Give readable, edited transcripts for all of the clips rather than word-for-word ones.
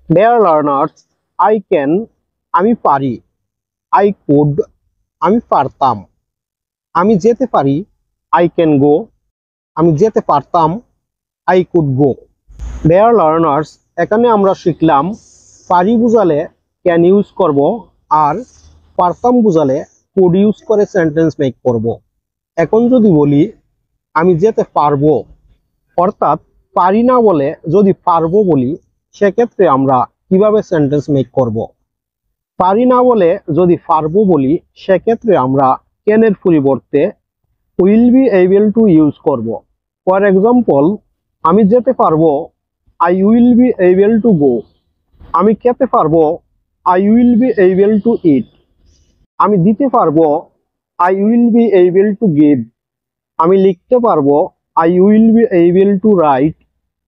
Dear learners, I can আমি পারি, I could আমি পারতাম, আমি যেতে পারি I can go আমি যেতে পারতাম I could go. Dear learners, এখানে আমরা শিখলাম পারি বুঝালে can ইউজ করব আর পারতাম বুঝালে could ইউজ করে সেন্টেন্স মেক করব। এখন যদি বলি আমি যেতে পারবো, অর্থাৎ পারি না বলে যদি পারবো বলি, সেক্ষেত্রে আমরা কিভাবে সেন্টেন্স মেক করব? পারি না বলে যদি পারবো বলি, সেক্ষেত্রে আমরা ক্যান এর পরিবর্তে will be able to use করব। ফর এক্সাম্পল, আমি যেতে পারবো I will be able to go. আমি খেতে পারবো I will be able to eat. আমি দিতে পারবো I will be able to give. আমি লিখতে পারবো I will be able to write.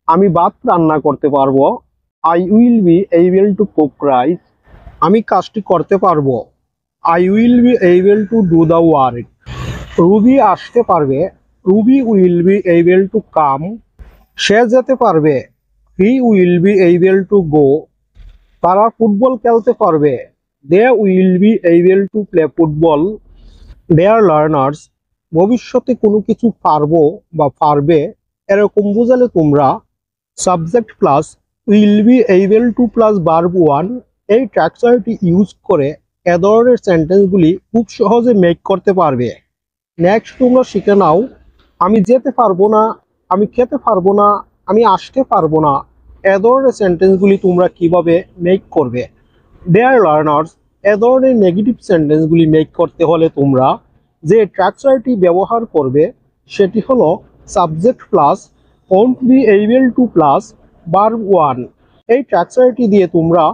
আমি ভাত রান্না করতে পারবো I will be able to cook rice. আমি কাজটি করতে পারবো I will be able to do the work. Ruby আসতে পারবে Ruby will be able to come. সে যেতে পারবে he will be able to go. তারা ফুটবল খেলতে পারবে they will be able to play football. Dear learners, ভবিষ্যতে কোনো কিছু পারবো বা পারবে এরকম বোঝালে তোমরা subject plus will be able to plus verb one এই স্ট্রাকচারটি ইউজ করে এ ধরনের সেন্টেন্সগুলি খুব সহজে মেক করতে পারবে। নেক্সট তোমরা শিখে নাও আমি যেতে পারবো না, আমি খেতে পারবো না, আমি আসতে পারবো না এ ধরনের সেন্টেন্সগুলি তোমরা কিভাবে মেক করবে। ডিয়ার লার্নার্স, এ ধরনের নেগেটিভ সেন্টেন্সগুলি মেক করতে হলে তোমরা যে স্ট্রাকচারটি ব্যবহার করবে সেটি হলো subject plus won't be able to plus verb one. এই স্ট্রাকচারটি দিয়ে তোমরা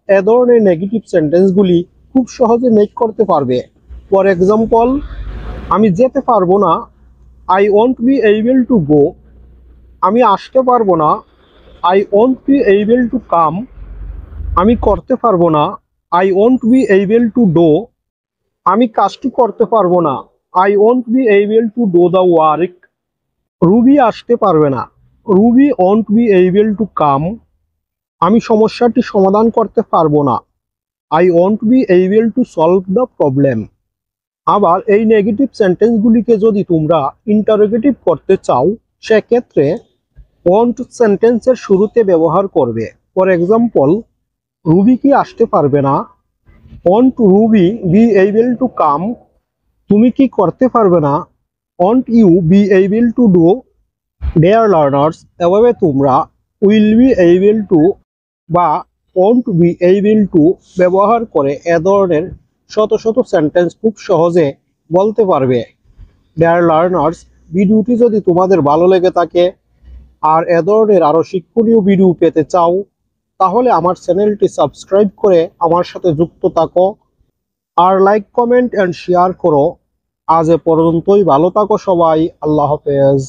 এ ধরনের নেগেটিভ সেন্টেন্সগুলি খুব সহজে মেক করতে পারবে। ফর এক্সাম্পল, আমি যেতে পারবো না I won't be able to go. আমি আসতে পারবো না I won't be able to come. আমি করতে পারবো না I won't be able to do. আমি কাজটি করতে পারবো না I won't be able to do the work. Ruby আসতে পারবে না Ruby won't be able to come. আমি সমস্যাটি সমাধান করতে পারবো না I won't be able to solve the problem. আবার এই নেগেটিভ সেন্টেন্সগুলিকে যদি তোমরা ইন্টারোগেটিভ করতে চাও, সেক্ষেত্রে ওন্ট সেন্টেন্সের শুরুতে ব্যবহার করবে। ফর এক্সাম্পল, রুবি কি আসতে পারবে না? Won't Ruby be able to come. তুমি কি করতে পারবে না? Won't you be able to do. Dear learners, এভাবে তোমরা উইল বি এবল টু বা ওন্ট বি এবল টু ব্যবহার করে এ ধরনের শত শত সেন্টেন্স খুব সহজে বলতে পারবে। ডিয়ার লার্নার্স, ভিডিওটি যদি তোমাদের ভালো লেগে থাকে আর এ ধরনের আরও শিক্ষণীয় ভিডিও পেতে চাও, তাহলে আমার চ্যানেলটি সাবস্ক্রাইব করে আমার সাথে যুক্ত থাকো আর লাইক কমেন্ট অ্যান্ড শেয়ার করো। আজ এ পর্যন্তই, ভালো থাকো সবাই, আল্লাহ হাফেজ।